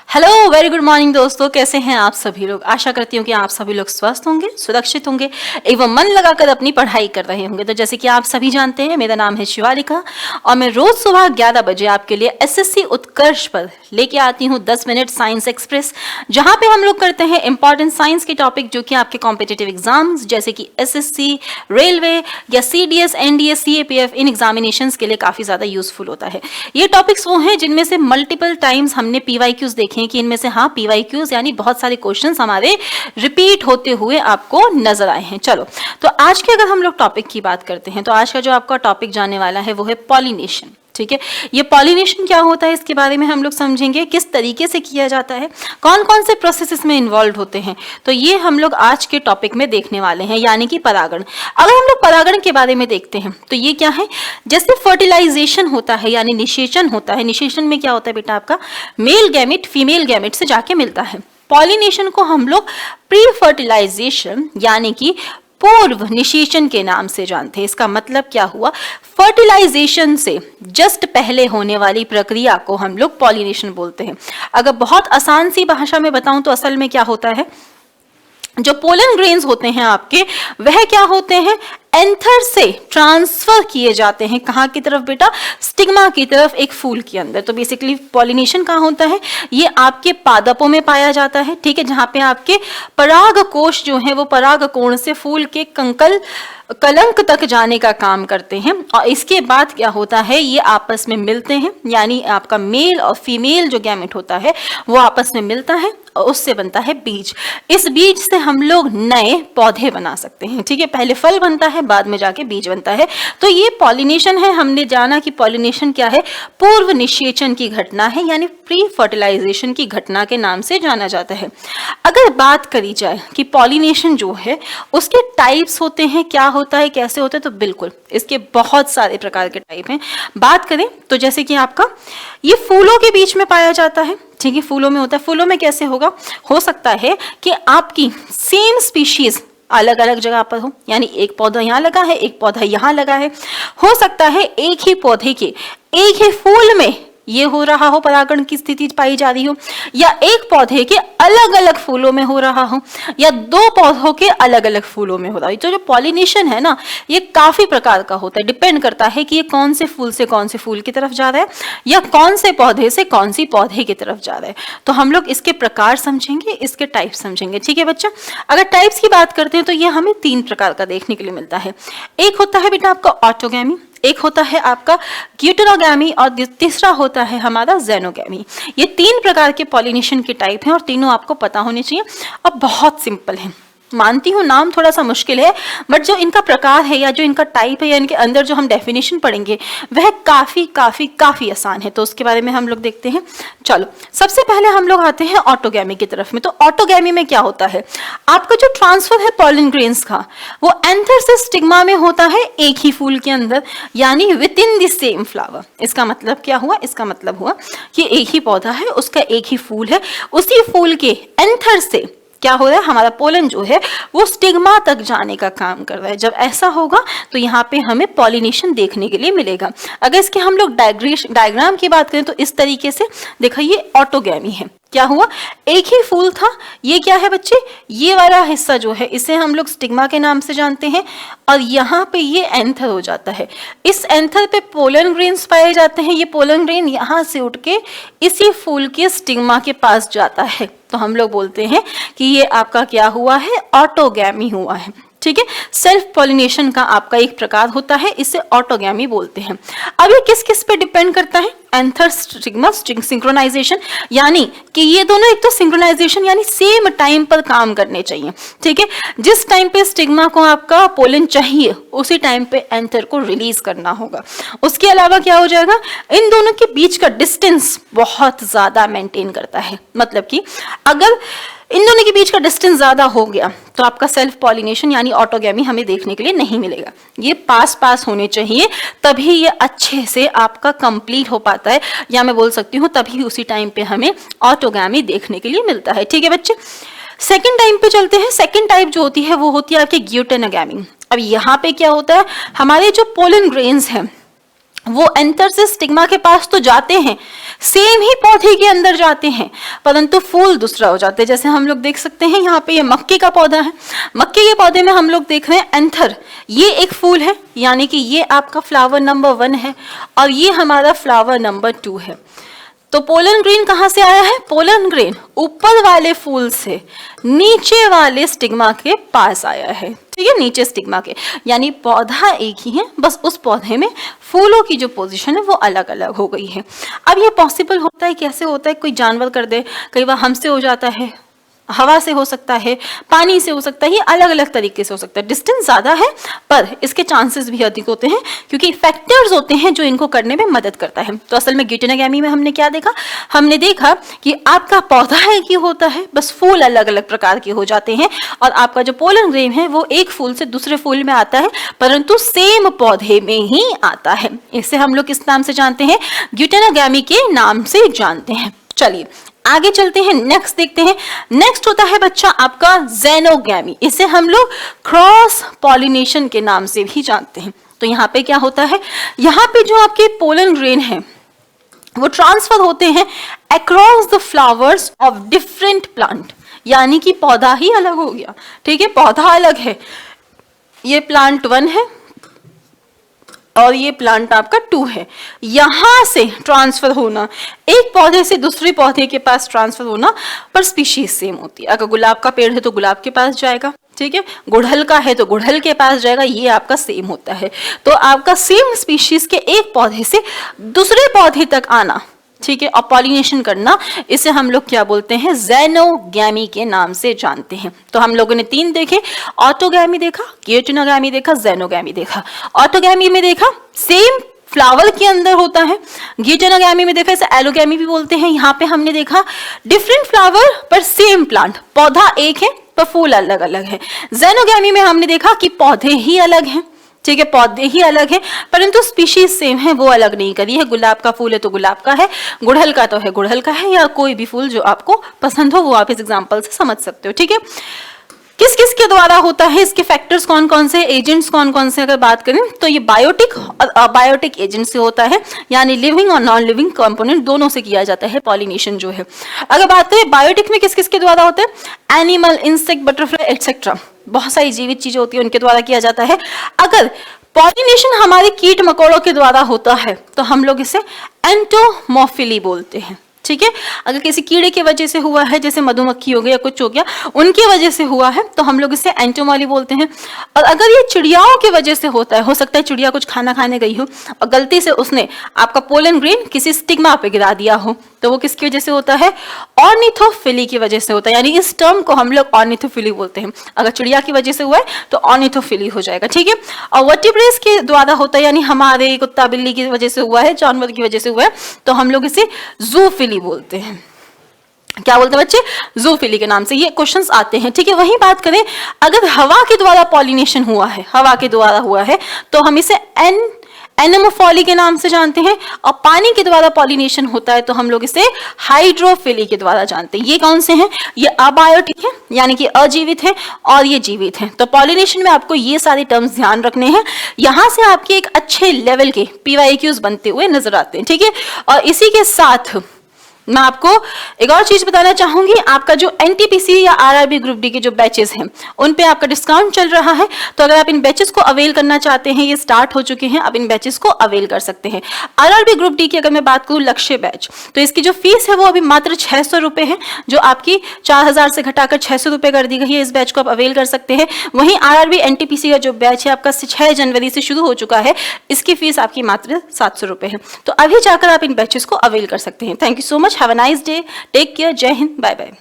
Hello, very good morning दोस्तों। कैसे हैं आप सभी लोग? आशा करती हूँ कि आप सभी लोग स्वस्थ होंगे, सुरक्षित होंगे एवं मन लगाकर अपनी पढ़ाई कर रहे होंगे। तो जैसे कि आप सभी जानते हैं, मेरा नाम है शिवालिका और मैं रोज सुबह 11 बजे आपके लिए एसएससी उत्कर्ष पर लेके आती हूँ 10 मिनट साइंस एक्सप्रेस, जहाँ पे हम लोग करते हैं इंपॉर्टेंट साइंस के टॉपिक जो कि आपके कॉम्पिटेटिव एग्जाम्स जैसे कि एसएससी, रेलवे या सीडीएस, एनडीएस, सीएपीएफ इन एग्जामिनेशंस के लिए काफी ज्यादा यूजफुल होता है। ये टॉपिक्स वो हैं जिनमें से मल्टीपल टाइम्स हमने पीवाईक्यूज देखे हैं कि इनमें से हाँ पीवाईक्यूज यानी बहुत सारे क्वेश्चंस हमारे रिपीट होते हुए आपको नजर आए हैं। चलो, तो आज के अगर हम लोग टॉपिक की बात करते हैं तो आज का जो आपका टॉपिक जाने वाला है वो है पॉलिनेशन। ठीक है, ये पॉलिनेशन क्या होता है इसके बारे में हम लोग समझेंगे, किस तरीके से किया जाता है, कौन कौन से प्रोसेस इसमें इन्वॉल्व होते हैं। तो ये हम लोग आज के टॉपिक में देखने वाले हैं, यानी कि परागण। अगर हम लोग परागण के बारे में देखते हैं तो ये क्या है, जैसे फर्टिलाइजेशन होता है यानी निषेचन होता है। निषेचन में क्या होता है बेटा, आपका मेल गैमेट फीमेल गैमेट से जाके मिलता है। पॉलिनेशन को हम लोग प्री फर्टिलाइजेशन यानी कि पूर्व निषेचन के नाम से जानते हैं। इसका मतलब क्या हुआ, फर्टिलाइजेशन से जस्ट पहले होने वाली प्रक्रिया को हम लोग पॉलिनेशन बोलते हैं। अगर बहुत आसान सी भाषा में बताऊं तो असल में क्या होता है, जो पोलन ग्रेन्स होते हैं आपके, वह क्या होते हैं, एंथर से ट्रांसफर किए जाते हैं कहाँ की तरफ बेटा, स्टिग्मा की तरफ, एक फूल के अंदर। तो बेसिकली पॉलिनेशन कहाँ होता है, ये आपके पादपों में पाया जाता है। ठीक है, जहाँ पे आपके पराग कोश जो है वो पराग कोण से फूल के कलंक तक जाने का काम करते हैं और इसके बाद क्या होता है, ये आपस में मिलते हैं, यानी आपका मेल और फीमेल जो गैमेट होता है वो आपस में मिलता है और उससे बनता है बीज। इस बीज से हम लोग नए पौधे बना सकते हैं। ठीक है, पहले फल बनता है, बाद में जाके बीज बनता है। तो ये पॉलिनेशन है। हमने जाना कि पॉलिनेशन क्या है, पूर्व निषेचन की घटना है, यानी प्री फर्टिलाइजेशन की घटना के नाम से जाना जाता है। अगर बात करी जाए कि पॉलिनेशन जो है उसके टाइप्स होते हैं, क्या होता है, कैसे होता है, तो बिल्कुल इसके बहुत सारे प्रकार के टाइप हैं। बात करें तो जैसे कि आपका ये फूलों के बीच में पाया जाता है। ठीक है, फूलों में होता है। फूलों में कैसे होगा, हो सकता है कि आपकी सेम स्पीशीज अलग अलग जगह पर हो, यानी एक पौधा यहाँ लगा है, एक पौधा यहाँ लगा है। हो सकता है एक ही पौधे के एक ही फूल में ये हो रहा हो, परागण की स्थिति पाई जा रही हो, या एक पौधे के अलग अलग फूलों में हो रहा हो, या दो पौधों के अलग अलग फूलों में हो रहा हो। तो जो पॉलिनेशन है ना, ये काफी प्रकार का होता है। डिपेंड करता है कि ये कौन से फूल से कौन से फूल की तरफ जा रहा है या कौन से पौधे से कौन सी पौधे की तरफ जा रहा है। तो हम लोग इसके प्रकार समझेंगे, इसके टाइप समझेंगे। ठीक है बच्चा, अगर टाइप्स की बात करते हैं तो ये हमें 3 प्रकार का देखने के लिए मिलता है। एक होता है बेटा आपका ऑटोगैमी, एक होता है आपका ग्यूटेरोगैमी और तीसरा होता है हमारा जेनोगैमी। ये 3 प्रकार के पॉलिनेशन के टाइप हैं और तीनों आपको पता होने चाहिए और बहुत सिंपल है। मानती हूँ नाम थोड़ा सा मुश्किल है, बट जो इनका प्रकार है या जो इनका टाइप है या इनके अंदर जो हम डेफिनेशन पढ़ेंगे वह काफी काफी काफी आसान है। तो उसके बारे में हम लोग देखते हैं। चलो, सबसे पहले हम लोग आते हैं ऑटोगैमी की तरफ में। तो ऑटोगैमी में क्या होता है, आपका जो ट्रांसफर है पॉलन ग्रेन्स का वो एंथर से स्टिग्मा में होता है, एक ही फूल के अंदर, यानी with in the same flower. इसका मतलब क्या हुआ, इसका मतलब हुआ कि एक ही पौधा है, उसका एक ही फूल है, उसी फूल के एंथर से क्या हो रहा है, हमारा पोलन जो है वो स्टिग्मा तक जाने का काम कर रहा है। जब ऐसा होगा तो यहाँ पे हमें पॉलिनेशन देखने के लिए मिलेगा। अगर इसके हम लोग डायग्राम की बात करें तो इस तरीके से देखो, ये ऑटोगैमी है। क्या हुआ, एक ही फूल था, ये क्या है बच्चे, ये वाला हिस्सा जो है इसे हम लोग स्टिग्मा के नाम से जानते हैं और यहाँ पे ये एंथर हो जाता है। इस एंथर पे पोलन ग्रेन्स पाए जाते हैं। ये पोलन ग्रेन यहाँ से उठ के इसी फूल के स्टिग्मा के पास जाता है। तो हम लोग बोलते हैं कि ये आपका क्या हुआ है, ऑटोगैमी हुआ है। ठीक है, सेल्फ पॉलिनेशन का आपका एक प्रकार होता है, इसे ऑटोगैमी बोलते हैं। अब ये किस किस पे डिपेंड करता है, एंथर स्टिग्मा सिंक्रोनाइजेशन, यानी कि ये दोनों एक तो सिंक्रोनाइजेशन यानी सेम टाइम पर काम करने चाहिए। ठीक है, जिस टाइम पे स्टिग्मा को आपका पोलन चाहिए उसी टाइम पे एंथर को रिलीज करना होगा। उसके अलावा क्या हो जाएगा, इन दोनों के बीच का डिस्टेंस बहुत ज्यादा मेंटेन करता है। मतलब कि अगर इन दोनों के बीच का डिस्टेंस ज्यादा हो गया तो आपका सेल्फ पॉलिनेशन यानी ऑटोगैमी हमें देखने के लिए नहीं मिलेगा। ये पास होने चाहिए, तभी ये अच्छे से आपका कंप्लीट हो पाता है, या मैं बोल सकती हूँ तभी उसी टाइम पे हमें ऑटोगैमी देखने के लिए मिलता है। ठीक है बच्चे, सेकेंड टाइम पे चलते हैं। सेकेंड टाइप जो होती है वो होती है आपकी ग्यूटेनोगैमी। अब यहाँ पे क्या होता है, हमारे जो पोलन ग्रेन्स हैं वो एंथर से स्टिग्मा के पास तो जाते हैं, सेम ही पौधे के अंदर जाते हैं, परंतु फूल दूसरा हो जाते हैं। जैसे हम लोग देख सकते हैं यहाँ पे ये मक्के का पौधा है, मक्के के पौधे में हम लोग देख रहे हैं एंथर, ये एक फूल है, यानी कि ये आपका फ्लावर नंबर 1 है और ये हमारा फ्लावर नंबर 2 है। तो पोलन ग्रेन कहाँ से आया है? पोलन ग्रेन ऊपर वाले फूल से नीचे वाले स्टिग्मा के पास आया है, ठीक है, नीचे स्टिग्मा के, यानी पौधा एक ही है, बस उस पौधे में फूलों की जो पोजीशन है वो अलग अलग हो गई है। अब ये पॉसिबल होता है, कैसे होता है? कोई जानवर कर दे, कई बार हमसे हो जाता है, हवा से हो सकता है, पानी से हो सकता है, ये अलग अलग तरीके से हो सकता है। डिस्टेंस ज़्यादा है पर इसके चांसेस भी अधिक होते हैं क्योंकि फैक्टर्स होते हैं जो इनको करने में मदद करता है। तो असल में गिटेनोगैमी में हमने क्या देखा? हमने देखा कि आपका पौधा एक ही होता है, बस फूल अलग अलग प्रकार के हो जाते हैं, और आपका जो पोलन ग्रेन है वो एक फूल से दूसरे फूल में आता है परंतु सेम पौधे में ही आता है। इसे हम लोग किस नाम से जानते हैं? गिटेनोगैमी के नाम से जानते हैं। चलिए आगे चलते हैं, नेक्स्ट देखते हैं। नेक्स्ट होता है बच्चा आपका ज़ेनोगैमी, इसे हम लोग क्रॉस पॉलिनेशन के नाम से भी जानते हैं। तो यहाँ पे क्या होता है? यहाँ पे जो आपके पोलन ग्रेन है वो ट्रांसफर होते हैं across the flowers of different plant, यानी कि पौधा ही अलग हो गया, ठीक है, पौधा अलग है, ये प्लांट 1 है और ये प्लांट आपका 2 है। यहां से ट्रांसफर होना, एक पौधे से दूसरे पौधे के पास ट्रांसफर होना, पर स्पीशीज सेम होती है। अगर गुलाब का पेड़ है तो गुलाब के पास जाएगा, ठीक है, गुड़हल का है तो गुड़हल के पास जाएगा, ये आपका सेम होता है। तो आपका सेम स्पीशीज के एक पौधे से दूसरे पौधे तक आना, ठीक है, और पॉलिनेशन करना, इसे हम लोग क्या बोलते हैं? ज़ेनोगैमी के नाम से जानते हैं। तो हम लोगों ने 3 देखे, ऑटोगैमी देखा, गिटेनोगैमी देखा, ज़ेनोगैमी देखा। ऑटोगैमी में देखा सेम फ्लावर के अंदर होता है, गिटेनोगैमी में देखा इसे एलोगैमी भी बोलते हैं। यहाँ पे हमने देखा डिफरेंट फ्लावर पर सेम प्लांट, पौधा एक है पर फूल अलग अलग है। ज़ेनोगैमी में हमने देखा कि पौधे ही अलग हैं, ठीक है, पौधे ही अलग है परंतु स्पीशीज सेम है, वो अलग नहीं करी है। गुलाब का फूल है तो गुलाब का है, गुड़हल का तो है गुड़हल का है, या कोई भी फूल जो आपको पसंद हो वो आप इस एग्जांपल से समझ सकते हो, ठीक है। किस किस के द्वारा होता है, इसके फैक्टर्स कौन कौन से, एजेंट्स कौन कौन से, अगर बात करें तो ये बायोटिक और अबायोटिक एजेंट से होता है, यानी लिविंग और नॉन लिविंग कंपोनेंट दोनों से किया जाता है पॉलिनेशन जो है। अगर बात करें बायोटिक में किस किस के द्वारा होता है? एनिमल, इंसेक्ट, बटरफ्लाई एक्सेट्रा, बहुत सारी जीवित चीजें होती है उनके द्वारा किया जाता है। अगर पॉलिनेशन हमारे कीट मकोड़ों के द्वारा होता है तो हम लोग इसे एंटोमॉर्फिली बोलते हैं, ठीक है। अगर किसी कीड़े की वजह से हुआ है, जैसे मधुमक्खी हो गई या कुछ हो गया, उनकी वजह से हुआ है तो हम लोग इसे एंटोमॉली बोलते हैं। और अगर ये चिड़ियाओं की वजह से होता है, हो सकता है चिड़िया कुछ खाना खाने गई हो और गलती से उसने आपका पोलन ग्रेन किसी स्टिग्मा पे गिरा दिया हो, तो वो किसकी वजह से होता है? ऑर्निथोफिली की वजह से होता है, यानी इस टर्म को हम लोग ऑर्निथोफिली बोलते हैं। अगर चिड़िया की वजह से हुआ है तो ऑर्निथोफिली हो जाएगा, ठीक है। और वर्टिब्रेट्स के द्वारा होता है, यानी हमारे कुत्ता बिल्ली की वजह से हुआ है, जानवर की वजह से हुआ है, तो हम लोग इसे जूफिली बोलते हैं। क्या बोलते हैं बच्चे? जूफिली के नाम से ये क्वेश्चंस आते हैं, ठीक है। वहीं बात करें अगर हवा के द्वारा पॉलिनेशन हुआ है, हवा के द्वारा हुआ है तो हम इसे एनेमोफिली के नाम से जानते हैं, और पानी के द्वारा पॉलिनेशन होता है तो हम लोग इसे हाइड्रोफिली के द्वारा जानते हैं। ये कौन से हैं? ये अबायोटिक है, यानी कि अजीवित है, और ये जीवित है। तो पॉलिनेशन में आपको ये सारे टर्म्स ध्यान रखने हैं, यहां से आपके एक अच्छे लेवल के PYQs बनते हुए नजर आते हैं, ठीक है। और इसी के साथ मैं आपको एक और चीज बताना चाहूंगी, आपका जो NTPC या RRB ग्रुप डी के जो बैचेस हैं उन पे आपका डिस्काउंट चल रहा है, तो अगर आप इन बैचेस को अवेल करना चाहते हैं, ये स्टार्ट हो चुके हैं, आप इन बैचेस को अवेल कर सकते हैं। RRB ग्रुप डी की अगर मैं बात करूं लक्ष्य बैच, तो इसकी जो फीस है वो अभी मात्र 600 रुपए है, जो आपकी 4000 से घटाकर 600 रुपए कर दी गई है। इस बैच को आप अवेल कर सकते हैं। वहीं RRB NTPC का जो बैच है आपका 6 जनवरी से शुरू हो चुका है, इसकी फीस आपकी मात्र 700 रुपए है। तो अभी जाकर आप इन बैचेस को अवेल कर सकते हैं। Thank you so much, have a nice day, take care, जय हिंद, बाय बाय।